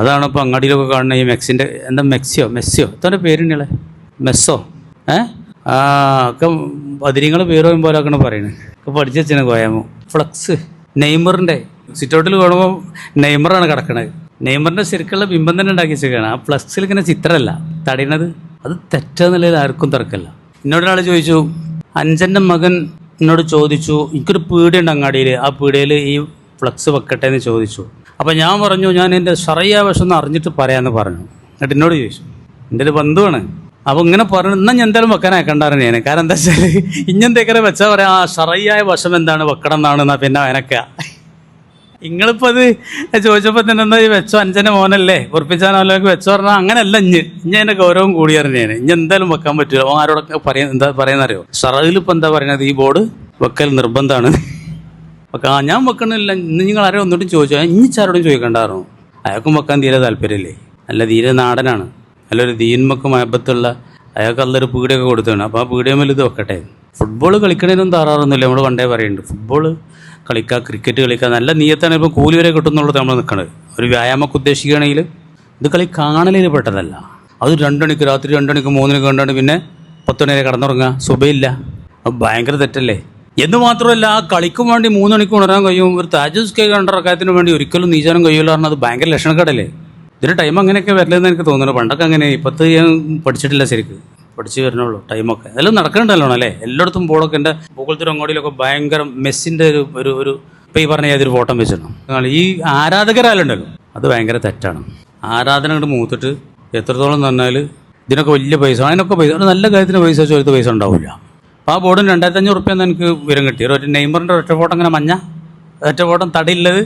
അതാണ് ഇപ്പോൾ അങ്ങാടിയിലൊക്കെ കാണുന്ന ഈ മെക്സിൻ്റെ എന്താ മെസ്സിയോ എത്ര പേരുണ്ടല്ലേ മെസ്സോ ഒക്കെ പതിരിങ്ങൾ പേര് പോലെയൊക്കെയാണ് പറയുന്നത്. ഒക്കെ പഠിച്ചു വെച്ചാണ് കോയാമോ. ഫ്ലക്സ് നെയ്മറിൻ്റെ സിറ്റൗട്ടിൽ കാണുമ്പോൾ നെയ്മറാണ് കിടക്കണത്. നെയ്മറിൻ്റെ ശരിക്കുള്ള ബിംബം തന്നെ ഉണ്ടാക്കി വെച്ചേക്കാണ്. ആ ഫ്ലക്സിൽ ഇങ്ങനെ ചിത്രമല്ല തടയണത്. അത് തെറ്റാന്നുള്ളതിൽ ആർക്കും തർക്കമില്ല. എന്നോടൊരാൾ ചോദിച്ചു, അഞ്ചൻ്റെ മകൻ എന്നോട് ചോദിച്ചു, എനിക്കൊരു പീടിയുണ്ട് അങ്ങാടിയിൽ, ആ പീടികയിൽ ഈ ഫ്ലക്സ് വെക്കട്ടെ എന്ന് ചോദിച്ചു. അപ്പോൾ ഞാൻ പറഞ്ഞു, ഞാൻ എൻ്റെ ശറയ്യ വശം ഒന്ന് അറിഞ്ഞിട്ട് പറയാമെന്ന് പറഞ്ഞു. എന്നിട്ട് എന്നോട് ചോദിച്ചു, എൻ്റെ ഒരു ബന്ധുവാണ്. അപ്പോൾ ഇങ്ങനെ പറഞ്ഞു, എന്നാൽ ഞാൻ എന്തായാലും വെക്കാൻ അയക്കണ്ടായിരുന്നു ഞാൻ. കാരണം എന്താ വെച്ചാൽ ഇങ്ങനത്തേക്കരെ വെച്ചാൽ പറയാം ആ ശറയ്യായ വശം എന്താണ് വെക്കണം എന്നാണ് പിന്നെ എനക്കാ. നിങ്ങളിപ്പോൾ അത് ചോദിച്ചപ്പോൾ തന്നെ എന്താ ഈ വെച്ചോ, അഞ്ചൻ്റെ മോനല്ലേ ഉറപ്പിച്ചാനോലേക്ക് വെച്ചോ പറഞ്ഞാൽ അങ്ങനെയല്ല. ഇഞ്ഞ എൻ്റെ ഗൗരവം കൂടിയായിരുന്നു ഞാൻ. ഇനി എന്തായാലും വെക്കാൻ പറ്റില്ല. ആരോടൊക്കെ എന്താ പറയുന്നറിയോ, ഷറയിലിപ്പോൾ എന്താ പറയുന്നത്, ഈ ബോർഡ് വെക്കൽ നിർബന്ധമാണ്. ഞാൻ വെക്കണില്ല. ഇന്ന് നിങ്ങൾ ആരെയും ഒന്നിട്ടും ചോദിച്ചോ, ഇഞ്ഞിച്ചാരോടും ചോദിക്കണ്ടായിരുന്നു. അയാൾക്കും വെക്കാൻ തീരെ താല്പര്യമില്ലേ. അല്ല തീരെ നാടനാണ്, നല്ലൊരു ദീൻമക്ക് മഹബത്തുള്ള അയാൾക്ക് നല്ലൊരു പീടിയൊക്കെ കൊടുത്താണ്. അപ്പോൾ ആ പീടിയമേൽ ഇത് വെക്കട്ടെ. ഫുട്ബോൾ കളിക്കണേനൊന്നും താറാറൊന്നുമില്ല. നമ്മൾ പണ്ടേ പറയുന്നുണ്ട്, ഫുട്ബോൾ കളിക്കുക, ക്രിക്കറ്റ് കളിക്കുക, നല്ല നീയത്താണ്. ഇപ്പോൾ കൂലി വരെ കിട്ടുന്നുള്ളത് നമ്മൾ നിൽക്കണത്. ഒരു വ്യായാമമൊക്കെ ഉദ്ദേശിക്കുകയാണെങ്കിൽ ഇത് കളി കാണലിന് പെട്ടതല്ല. അത് 2 മണിക്ക്, രാത്രി 2 മണിക്ക് 3 മണിക്ക് കണ്ടാണ് പിന്നെ 10 മണി വരെ കിടന്നുറങ്ങുക. സുബൈയില്ല. അത് ഭയങ്കര തെറ്റല്ലേ. എന്ന് മാത്രമല്ല, ആ കളിക്കും വേണ്ടി 3 മണിക്ക് ഉണരാൻ കഴിയും. ഒരു താജുസ് കൈ കണ്ടറക്കായത്തിന് വേണ്ടി ഒരിക്കലും നീച്ചാനും കഴിയില്ല പറഞ്ഞാൽ അത് ഭയങ്കര ലക്ഷണക്കേടല്ലേ. ഇതിന് ടൈം അങ്ങനെയൊക്കെ വരില്ലെന്ന് എനിക്ക് തോന്നുന്നു. പണ്ടൊക്കെ അങ്ങനെ, ഇപ്പത്ത് ഞാൻ പഠിച്ചിട്ടില്ല, ശരിക്ക് പഠിച്ച് വരണുള്ളൂ. ടൈമൊക്കെ അതെല്ലാം നടക്കണ്ടല്ലോ അല്ലേ. എല്ലായിടത്തും ബോർഡൊക്കെ എൻ്റെ പൂക്കുളത്തൂർ അങ്ങോടിയിലൊക്കെ ഭയങ്കര മെസ്സിൻ്റെ ഒരു ഇപ്പം ഈ പറഞ്ഞ ഏതൊരു ഫോട്ടോ വെച്ചിട്ടുണ്ട്. ഈ ആരാധകരാലുണ്ടല്ലോ, അത് ഭയങ്കര തെറ്റാണ്. ആരാധന കൊണ്ട് മൂത്തിട്ട് എത്രത്തോളം എന്ന് പറഞ്ഞാൽ ഇതിനൊക്കെ വലിയ പൈസ, അതിനൊക്കെ പൈസ, നല്ല കാര്യത്തിന് പൈസ ചോദിച്ച പൈസ ഉണ്ടാവില്ല. അപ്പോൾ ആ ബോർഡിന് 2500 റുപ്യെന്ന് എനിക്ക് വിവരം കിട്ടി. ഒരു നെയ്മറിൻ്റെ ഒറ്റ ഫോട്ടോ അങ്ങനെ മഞ്ഞ ഒറ്റ ഫോട്ടോ തടിയുള്ളത്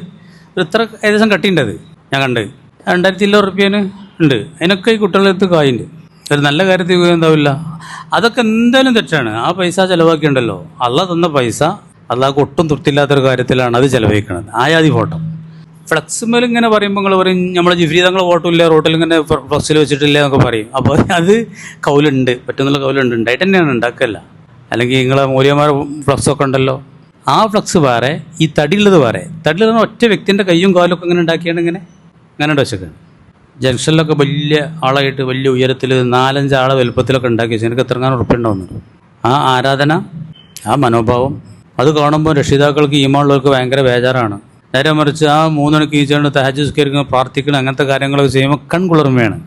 ഇത്ര ഏകദേശം കട്ടിയുണ്ടത് ഞാൻ കണ്ട്. 2500 റുപ്യേന് ഉണ്ട്. അതിനൊക്കെ ഈ കുട്ടികളെടുത്ത് കായുണ്ട്. ഒരു നല്ല കാര്യത്തിൽ എന്താവില്ല. അതൊക്കെ എന്തായാലും തെറ്റാണ്. ആ പൈസ ചിലവാക്കിയുണ്ടല്ലോ, അള്ളാഹ് തന്ന പൈസ അള്ളാഹ്ക്ക് ഒട്ടും തൃപ്തിയില്ലാത്തൊരു കാര്യത്തിലാണ് അത് ചിലവഴിക്കുന്നത്. ആയാതി ഫോട്ടോ ഫ്ലക്സുമേൽ ഇങ്ങനെ പറയുമ്പോൾ നിങ്ങൾ പറയും, നമ്മളെ ജിഫ്രി തങ്ങളെ ഫോട്ടോ ഇല്ല റോട്ടിൽ ഇങ്ങനെ ഫ്ലക്സിൽ വെച്ചിട്ടില്ല എന്നൊക്കെ പറയും. അപ്പോൾ അത് കൗലുണ്ട്, പറ്റുന്നുള്ള കൗലുണ്ട്, ഉണ്ടായിട്ട് തന്നെയാണ്, ഉണ്ടാക്കല്ല. അല്ലെങ്കിൽ നിങ്ങളെ മൂല്യന്മാർ ഫ്ലക്സൊക്കെ ഉണ്ടല്ലോ, ആ ഫ്ലക്സ് വേറെ, ഈ തടിയുള്ളത് വേറെ. തടിയുള്ളത് ഒറ്റ വ്യക്തിൻ്റെ കയ്യും കാലും ഒക്കെ ഇങ്ങനെ ഉണ്ടാക്കിയാണ് ഇങ്ങനെ വെച്ചൊക്കെ ജംഗ്ഷനിലൊക്കെ വലിയ ആളായിട്ട് വലിയ ഉയരത്തിൽ 4-5 ആളെ വലുപ്പത്തിലൊക്കെ ഉണ്ടാക്കി വെച്ചാൽ എനിക്ക് എത്രങ്ങാനും ഉറപ്പുണ്ടാവുന്നുണ്ട്. ആ ആരാധന, ആ മനോഭാവം, അത് കാണുമ്പോൾ രക്ഷിതാക്കൾക്ക് ഈമാനുള്ളവർക്ക് ഭയങ്കര ബേജാറാണ്. നേരെ മറിച്ച് ആ 3 മണിക്ക് ഈച്ചുകൊണ്ട് തഹജ്ജുദ് നിസ്കരിക്കുന്ന, പ്രാർത്ഥിക്കണം, അങ്ങനത്തെ കാര്യങ്ങളൊക്കെ ചെയ്യുമ്പോൾ കൺകുളിർമയാണ്.